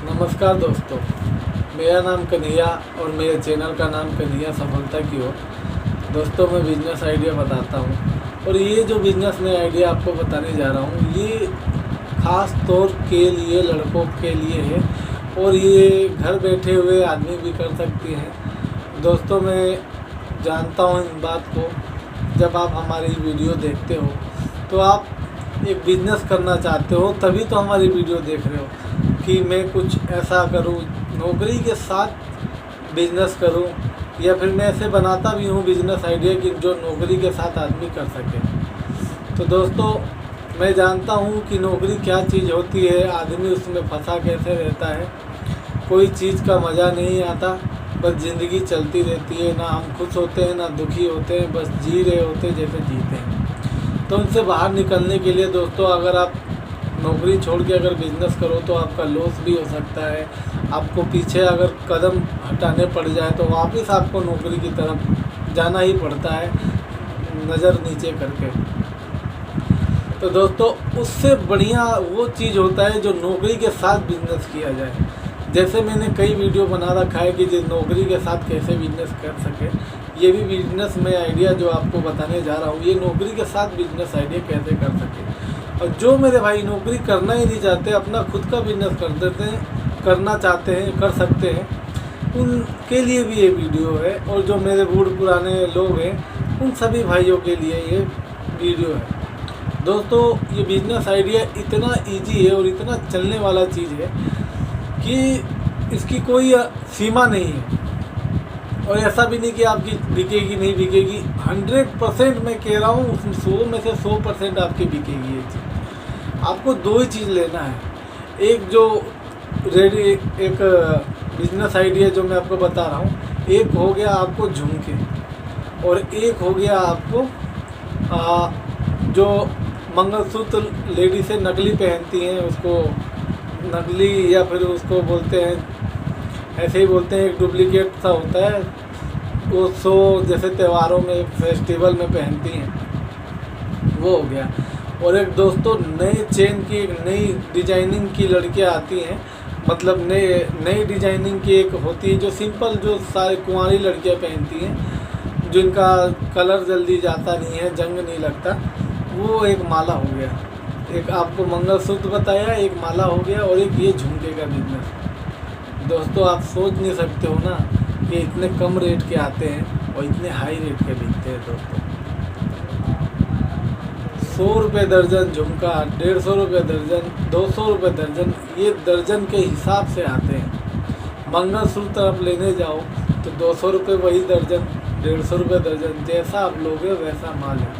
नमस्कार दोस्तों, मेरा नाम कन्हैया और मेरे चैनल का नाम कन्हैया सफलता की ओर। दोस्तों, मैं बिजनेस आइडिया बताता हूँ और ये जो बिजनेस में आइडिया आपको बताने जा रहा हूँ ये ख़ास तौर के लिए लड़कों के लिए है और ये घर बैठे हुए आदमी भी कर सकते हैं। दोस्तों, मैं जानता हूँ इन बात को। जब आप हमारी वीडियो देखते हो तो आप एक बिज़नेस करना चाहते हो, तभी तो हमारी वीडियो देख रहे हो कि मैं कुछ ऐसा करूं, नौकरी के साथ बिजनेस करूं, या फिर मैं ऐसे बनाता भी हूं बिजनेस आइडिया कि जो नौकरी के साथ आदमी कर सके। तो दोस्तों, मैं जानता हूं कि नौकरी क्या चीज़ होती है, आदमी उसमें फंसा कैसे रहता है, कोई चीज़ का मज़ा नहीं आता, बस ज़िंदगी चलती रहती है, ना हम खुश होते हैं ना दुखी होते हैं, बस जी रहे होते जैसे जीते हैं। तो उनसे बाहर निकलने के लिए दोस्तों, अगर आप नौकरी छोड़ के अगर बिज़नेस करो तो आपका लॉस भी हो सकता है। आपको पीछे अगर कदम हटाने पड़ जाए तो वापस आपको नौकरी की तरफ जाना ही पड़ता है, नज़र नीचे करके। तो दोस्तों, उससे बढ़िया वो चीज़ होता है जो नौकरी के साथ बिज़नेस किया जाए। जैसे मैंने कई वीडियो बना रखा है कि जो नौकरी के साथ कैसे बिज़नेस कर सके, ये भी बिज़नेस में आइडिया जो आपको बताने जा रहा हूँ, ये नौकरी के साथ बिज़नेस आइडिया कैसे कर सके। और जो मेरे भाई नौकरी करना ही नहीं चाहते, अपना खुद का बिज़नेस कर देते हैं, करना चाहते हैं, कर सकते हैं, उनके लिए भी ये वीडियो है। और जो मेरे बूढ़ पुराने लोग हैं उन सभी भाइयों के लिए ये वीडियो है। दोस्तों, ये बिज़नेस आइडिया इतना ईजी है और इतना चलने वाला चीज़ है कि इसकी कोई सीमा नहीं है। और ऐसा भी नहीं कि आपकी बिकेगी नहीं बिकेगी, 100% मैं कह रहा हूँ, 100 में से 100% आपकी बिकेगी ये चीज़। आपको दो ही चीज़ लेना है, एक जो रेडी एक बिजनेस आइडिया जो मैं आपको बता रहा हूँ, एक हो गया आपको झुमके और एक हो गया आपको जो मंगलसूत्र लेडी से नकली पहनती हैं, उसको नकली या फिर उसको बोलते हैं, ऐसे ही बोलते हैं, एक डुप्लीकेट सा होता है वो, जैसे त्योहारों में फेस्टिवल में पहनती हैं, वो हो गया। और एक दोस्तों, नए चेन की एक नई डिजाइनिंग की लड़कियां आती हैं, मतलब नई डिजाइनिंग की एक होती है जो सिंपल, जो सारी कुंवारी लड़कियां पहनती हैं, जिनका कलर जल्दी जाता नहीं है, जंग नहीं लगता, वो एक माला हो गया। एक आपको मंगलसूत्र बताया, एक माला हो गया, और एक ये झुमके का बिजनेस। दोस्तों, आप सोच नहीं सकते हो ना कि इतने कम रेट के आते हैं और इतने हाई रेट के बिकते हैं। दोस्तों, 100 रुपये दर्जन झुमका, 150 रुपये दर्जन, 200 रुपये दर्जन, ये दर्जन के हिसाब से आते हैं। मंगलसूत्र आप लेने जाओ तो 200 रुपये वही दर्जन, 150 रुपये दर्जन, जैसा आप लोगे वैसा माल है।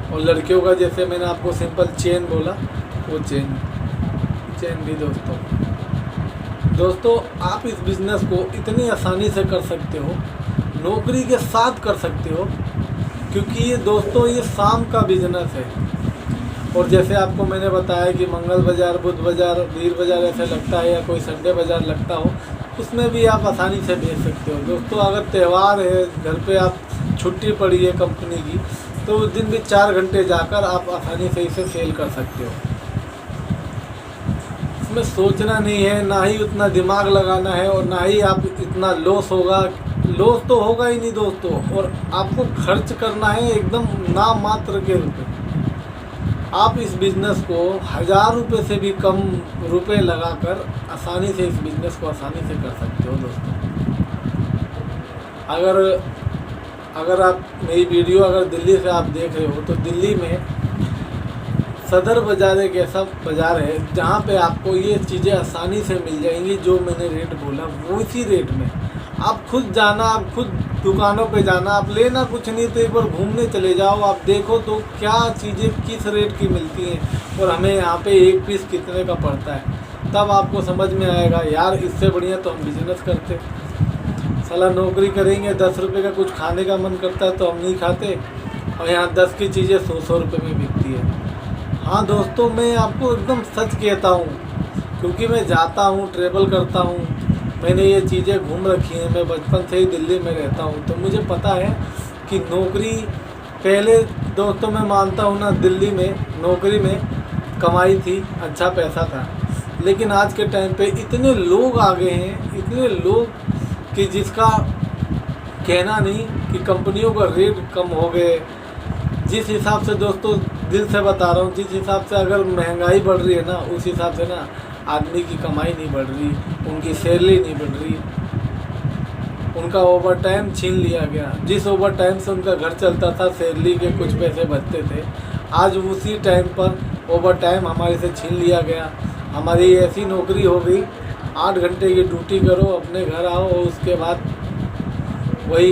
और लड़कियों का जैसे मैंने आपको सिंपल चेन बोला, वो चेन भी दोस्तों, आप इस बिज़नेस को इतनी आसानी से कर सकते हो, नौकरी के साथ कर सकते हो, क्योंकि ये दोस्तों ये शाम का बिज़नेस है। और जैसे आपको मैंने बताया कि मंगल बाज़ार, बुध बाज़ार, वीर बाज़ार ऐसे लगता है, या कोई संडे बाज़ार लगता हो, उसमें भी आप आसानी से बेच सकते हो। दोस्तों, अगर त्यौहार है, घर पे आप छुट्टी पड़ी है कंपनी की, तो उस दिन भी 4 घंटे जाकर आप आसानी से इसे सेल कर सकते हो। इसमें सोचना नहीं है, ना ही उतना दिमाग लगाना है, और ना ही आप इतना लॉस होगा। लॉस तो होगा ही नहीं दोस्तों, और आपको खर्च करना है एकदम नाम मात्र के रुपए। आप इस बिज़नेस को 1000 रुपये से भी कम रुपए लगाकर आसानी से इस बिज़नेस को आसानी से कर सकते हो। दोस्तों, अगर आप मेरी वीडियो अगर दिल्ली से आप देख रहे हो, तो दिल्ली में सदर बाज़ार एक ऐसा बाज़ार है जहाँ पे आपको ये चीज़ें आसानी से मिल जाएंगी। जो मैंने रेट बोला वो इसी रेट में। आप खुद जाना, आप खुद दुकानों पे जाना, आप लेना कुछ नहीं तो एक बार घूमने चले जाओ, आप देखो तो क्या चीज़ें किस रेट की मिलती हैं और हमें यहाँ पे एक पीस कितने का पड़ता है। तब आपको समझ में आएगा, यार इससे बढ़िया तो हम बिज़नेस करते। साला नौकरी करेंगे, 10 रुपये का कुछ खाने का मन करता है तो हम नहीं खाते, और यहाँ 10 की चीज़ें 100 रुपये में बिकती है। हाँ दोस्तों, मैं आपको एकदम सच कहता हूँ, क्योंकि मैं जाता हूँ, ट्रैवल करता हूँ, मैंने ये चीज़ें घूम रखी हैं, मैं बचपन से ही दिल्ली में रहता हूँ, तो मुझे पता है कि नौकरी पहले दोस्तों मैं मानता हूँ ना, दिल्ली में नौकरी में कमाई थी, अच्छा पैसा था। लेकिन आज के टाइम पे इतने लोग आ गए हैं, इतने लोग कि जिसका कहना नहीं कि कंपनियों का रेट कम हो गए। जिस हिसाब से दोस्तों दिल से बता रहा हूँ, जिस हिसाब से अगर महंगाई बढ़ रही है ना, उस हिसाब से ना आदमी की कमाई नहीं बढ़ रही, उनकी सैलरी नहीं बढ़ रही, उनका ओवर टाइम छीन लिया गया। जिस ओवर टाइम से उनका घर चलता था, सैलरी के कुछ पैसे बचते थे, आज उसी टाइम पर ओवर टाइम हमारे से छीन लिया गया। हमारी ऐसी नौकरी हो गई 8 घंटे की ड्यूटी करो, अपने घर आओ और उसके बाद वही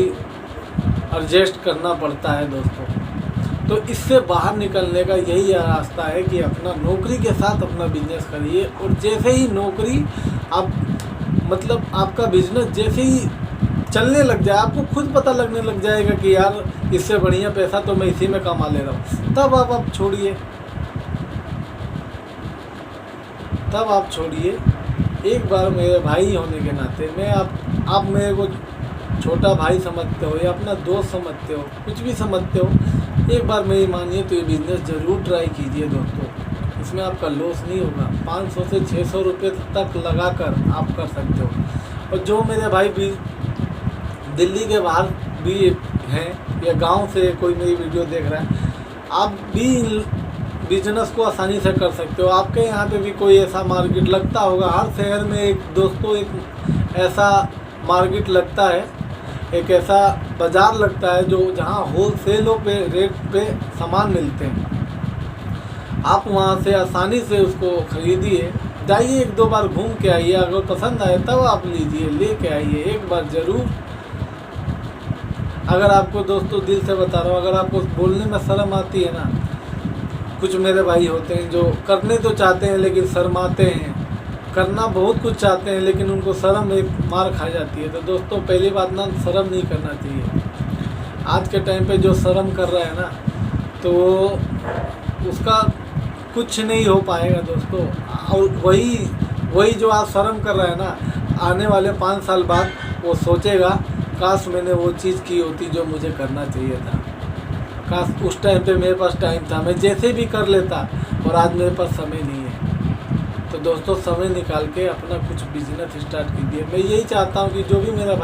एडजस्ट करना पड़ता है दोस्तों। तो इससे बाहर निकलने का यही रास्ता है कि अपना नौकरी के साथ अपना बिजनेस करिए। और जैसे ही नौकरी आप मतलब आपका बिजनेस जैसे ही चलने लग जाए, आपको खुद पता लगने लग जाएगा कि यार इससे बढ़िया पैसा तो मैं इसी में कमा ले रहा हूँ, तब आप छोड़िए, तब आप छोड़िए। एक बार मेरे भाई होने के नाते मैं आप मेरे को छोटा भाई समझते हो या अपना दोस्त समझते हो, कुछ भी समझते हो, एक बार मेरी मानिए तो ये बिज़नेस ज़रूर ट्राई कीजिए दोस्तों। इसमें आपका लॉस नहीं होगा। 500 से 600 रुपये तक लगाकर आप कर सकते हो। और जो मेरे भाई भी दिल्ली के बाहर भी हैं या गांव से कोई मेरी वीडियो देख रहा है, आप भी बिजनेस को आसानी से कर सकते हो। आपके यहाँ पे भी कोई ऐसा मार्केट लगता होगा, हर शहर में एक दोस्तों एक ऐसा मार्केट लगता है, एक ऐसा बाज़ार लगता है जो जहाँ होलसेलों पे रेट पे सामान मिलते हैं। आप वहाँ से आसानी से उसको ख़रीदिए, जाइए 1-2 बार घूम के आइए, अगर पसंद आए तब आप लीजिए, लेके आइए एक बार ज़रूर। अगर आपको दोस्तों दिल से बता रहा हूँ, अगर आपको बोलने में शर्म आती है ना, कुछ मेरे भाई होते हैं जो करने तो चाहते हैं लेकिन शर्माते हैं, करना बहुत कुछ चाहते हैं लेकिन उनको शर्म एक मार खा जाती है। तो दोस्तों पहली बात ना, शर्म नहीं करना चाहिए। आज के टाइम पे जो शर्म कर रहा है ना, तो उसका कुछ नहीं हो पाएगा दोस्तों। और वही जो आज शर्म कर रहा है ना, आने वाले 5 साल बाद वो सोचेगा काश मैंने वो चीज़ की होती जो मुझे करना चाहिए था, काश उस टाइम पे मेरे पास टाइम था, मैं जैसे भी कर लेता, और आज मेरे पास समय नहीं है। तो दोस्तों समय निकाल के अपना कुछ बिजनेस स्टार्ट कीजिए। मैं यही चाहता हूँ कि जो भी मेरे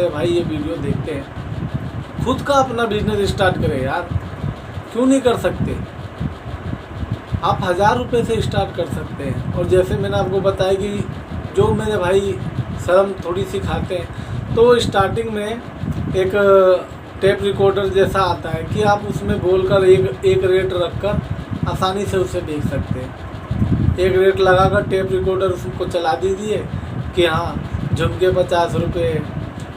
भाई ये वीडियो देखते हैं, खुद का अपना बिजनेस स्टार्ट करें यार, क्यों नहीं कर सकते। आप 1000 रुपये से स्टार्ट कर सकते हैं। और जैसे मैंने आपको बताया कि जो मेरे भाई शर्म थोड़ी सी खाते हैं, तो स्टार्टिंग में एक टेप रिकॉर्डर जैसा आता है कि आप उसमें बोलकर एक रेट रखकर आसानी से उसे बेच सकते हैं। एक रेट लगाकर टेप रिकॉर्डर उसको चला दीजिए कि हाँ झुमके 50 रुपये।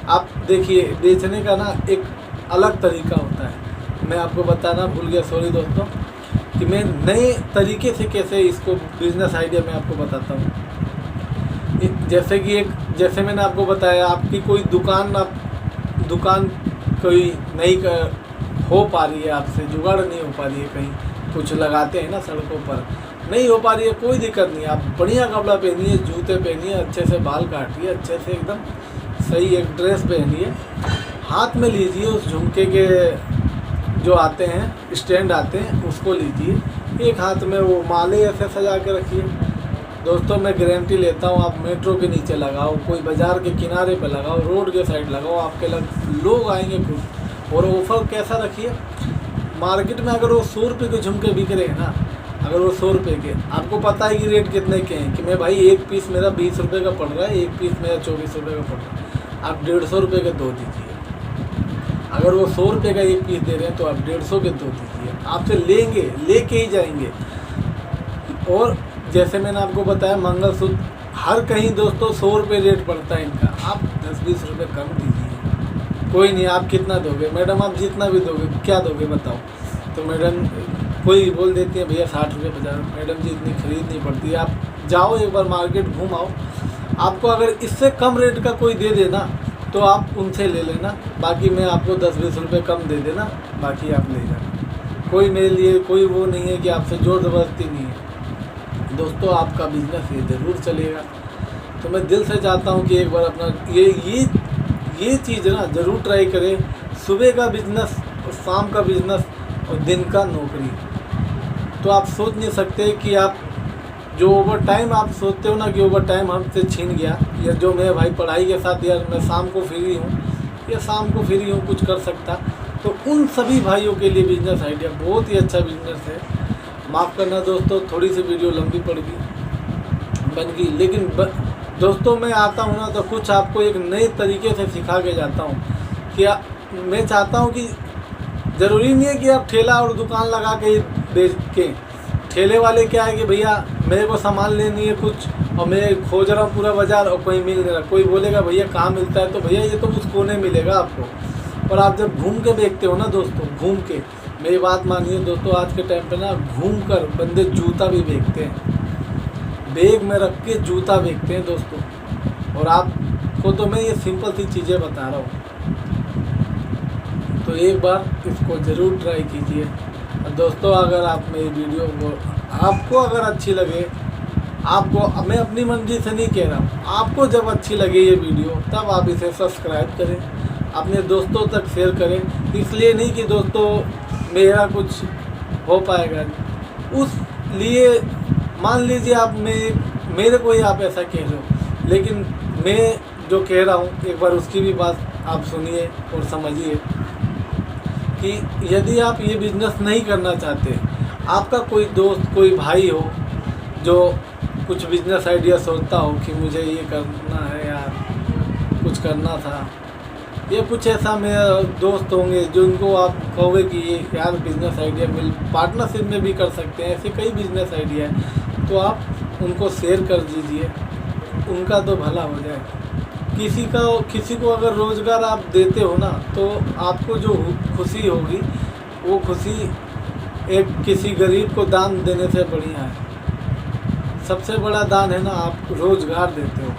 आप देखिए बेचने का ना एक अलग तरीका होता है। मैं आपको बताना भूल गया, सॉरी दोस्तों, कि मैं नए तरीके से कैसे इसको बिज़नेस आइडिया मैं आपको बताता हूँ। जैसे मैंने आपको बताया, आपकी कोई दुकान कोई नहीं हो पा रही है, आपसे जुगाड़ नहीं हो पा रही है, कहीं कुछ लगाते हैं ना सड़कों पर, नहीं हो पा रही है, कोई दिक्कत नहीं। आप बढ़िया कपड़ा पहनिए, जूते पहनिए, अच्छे से बाल काटिए, अच्छे से एकदम सही एक ड्रेस पहनिए, हाथ में लीजिए उस झुमके के जो आते हैं स्टैंड आते हैं, उसको लीजिए, एक हाथ में वो माले ऐसे सजा के रखिए। दोस्तों मैं गारंटी लेता हूँ, आप मेट्रो के नीचे लगाओ, कोई बाज़ार के किनारे पे लगाओ, रोड के साइड लगाओ, आपके लोग आएंगे खुद। और ऑफर कैसा रखिए, मार्केट में अगर वो 100 रुपये के झुमके बिक रहे हैं ना, अगर वो 100 रुपये के, आपको पता है कि रेट कितने के हैं, कि मैं भाई एक पीस मेरा 20 रुपये का पड़ रहा है, एक पीस मेरा 24 रुपये का पड़ रहा है, आप 150 रुपये के दो दीजिए। अगर वो 100 रुपये का एक पीस दे रहे हैं तो आप 150 के दो दीजिए, आपसे लेके ही जाएंगे। और जैसे मैंने आपको बताया, मंगलसूत्र हर कहीं दोस्तों 100 रुपये रेट पड़ता है इनका, आप 10-20 रुपये कम दीजिए। कोई नहीं, आप कितना दोगे मैडम, आप जितना भी दोगे, क्या दोगे बताओ। तो मैडम कोई बोल देती है भैया 60 रुपये 50, मैडम जी इतनी खरीदनी पड़ती है। आप जाओ एक बार मार्केट घूम आओ, आपको अगर इससे कम रेट का कोई दे देना तो आप उनसे ले लेना, बाकी मैं आपको 10-20 रुपये कम दे देना, बाकी आप ले जाना। कोई मेरे लिए कोई वो नहीं है कि आपसे जोर ज़बरदस्ती नहीं है दोस्तों, आपका बिजनेस ये ज़रूर चलेगा। तो मैं दिल से चाहता हूँ कि एक बार अपना ये चीज़ ना ज़रूर ट्राई करें। सुबह का बिजनेस और शाम का बिजनेस और दिन का नौकरी, तो आप सोच नहीं सकते कि आप जो ओवर टाइम आप सोचते हो ना कि ओवर टाइम हमसे छीन गया, या जो मैं भाई पढ़ाई के साथ यार मैं शाम को फ्री हूँ या शाम को फ्री हूँ कुछ कर सकता, तो उन सभी भाइयों के लिए बिजनेस आइडिया बहुत ही अच्छा बिजनेस है। माफ़ करना दोस्तों, थोड़ी सी वीडियो लंबी पड़ गई बन गई, लेकिन दोस्तों मैं आता हूँ ना तो कुछ आपको एक नए तरीके से सिखा के जाता हूँ कि मैं चाहता हूँ कि ज़रूरी नहीं है कि आप ठेला और दुकान लगा के बेच के, ठेले वाले क्या है कि भैया मेरे को सामान लेनी है कुछ और मैं खोज रहा हूँ पूरा बाज़ार और कोई मिल नहीं रहा, कोई बोलेगा भैया कहाँ मिलता है, तो भैया ये तो उस कोने मिलेगा आपको। और आप जब घूम के बेचते हो ना दोस्तों, घूम के, मेरी बात मानिए दोस्तों, आज के टाइम पे ना घूम कर बंदे जूता भी बेचते हैं, बैग में रख के जूता बेचते हैं दोस्तों। और आपको तो मैं ये सिंपल सी चीज़ें बता रहा हूँ, तो एक बार इसको ज़रूर ट्राई कीजिए। और दोस्तों अगर आप मेरी वीडियो को आपको अगर अच्छी लगे, आपको, मैं अपनी मर्जी से नहीं कह रहा हूँ, आपको जब अच्छी लगे ये वीडियो तब आप इसे सब्सक्राइब करें, अपने दोस्तों तक शेयर करें। इसलिए नहीं कि दोस्तों मेरा कुछ हो पाएगा, उस लिए मान लीजिए आप मेरे को ही आप ऐसा कह रहे हो, लेकिन मैं जो कह रहा हूँ एक बार उसकी भी बात आप सुनिए और समझिए कि यदि आप ये बिज़नेस नहीं करना चाहते, आपका कोई दोस्त कोई भाई हो जो कुछ बिज़नेस आइडिया सोचता हो कि मुझे ये करना है यार, कुछ करना था, या कुछ ऐसा मेरे दोस्त होंगे जो उनको आप कहोगे कि ये यार बिज़नेस आइडिया मिल पार्टनरशिप में भी कर सकते हैं, ऐसे कई बिज़नेस आइडिया है, तो आप उनको शेयर कर दीजिए, उनका तो भला हो जाए। किसी को अगर रोज़गार आप देते हो ना, तो आपको जो खुशी होगी वो खुशी एक किसी गरीब को दान देने से बढ़िया है। सबसे बड़ा दान है ना, आप रोज़गार देते हो।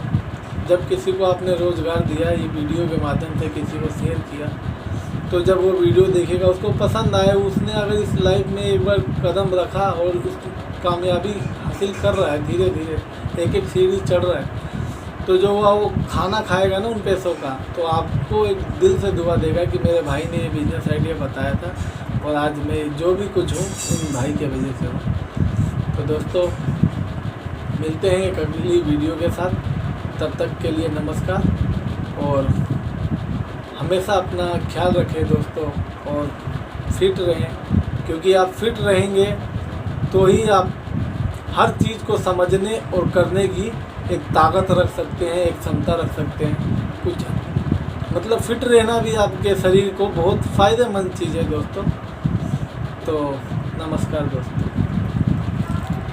जब किसी को आपने रोज़गार दिया, ये वीडियो के माध्यम से किसी को शेयर किया, तो जब वो वीडियो देखेगा उसको पसंद आए, उसने अगर इस लाइफ में एक बार कदम रखा और उस कामयाबी हासिल कर रहा है, धीरे धीरे एक एक सीढ़ी चढ़ रहा है, तो जो वो खाना खाएगा ना उन पैसों का, तो आपको एक दिल से दुआ देगा कि मेरे भाई ने ये बिज़नेस आइडिया बताया था और आज मैं जो भी कुछ हूँ उन भाई के वजह से हूँ। तो दोस्तों मिलते हैं एक अगली वीडियो के साथ, तब तक के लिए नमस्कार, और हमेशा अपना ख्याल रखें दोस्तों और फिट रहें, क्योंकि आप फिट रहेंगे तो ही आप हर चीज़ को समझने और करने की एक ताकत रख सकते हैं, एक क्षमता रख सकते हैं। कुछ मतलब फिट रहना भी आपके शरीर को बहुत फ़ायदेमंद चीज़ है दोस्तों। तो नमस्कार दोस्तों।